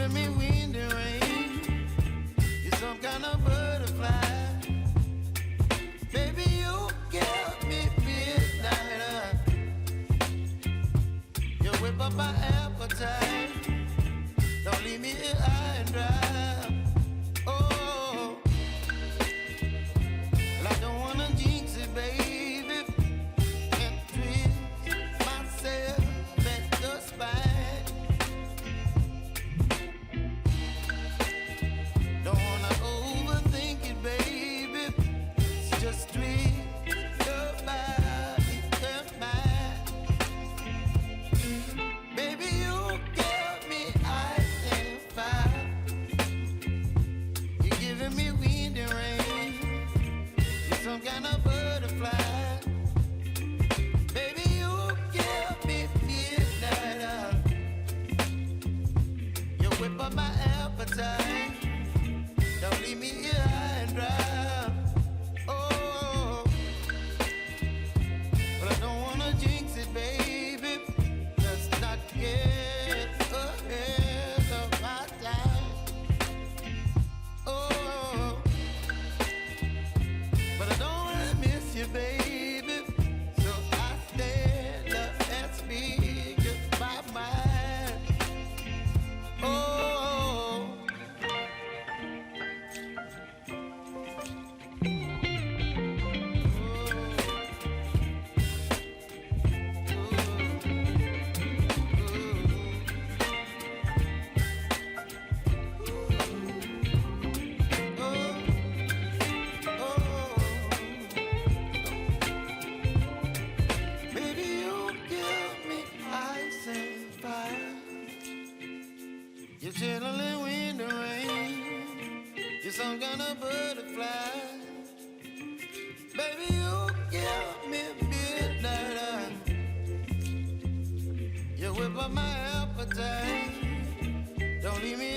giving me wind and rain. You're some kind of butterfly. Baby, you give me midnight. You whip up my appetite. Don't leave me here high and dry. Oh, well, I don't wanna jinx it, baby, and twist myself at the spine. Don't wanna overthink it, baby. It's just twist your body and mine. Baby, you give me ice and fire. You're giving me wind and rain. You're some kind of butterfly. Baby, you give me midnight. You whip up my appetite. Don't leave me here high and dry. Oh, but I don't wanna jinx it, baby. Let's not get ahead of my time. Oh, but I don't wanna miss you, baby. So I stand up and speak my mind. Oh. Baby, you give me ice and fire. You're chilling wind and rain. You're some kind of butterfly. Baby, you give me midnight. You whip up my appetite. Don't leave me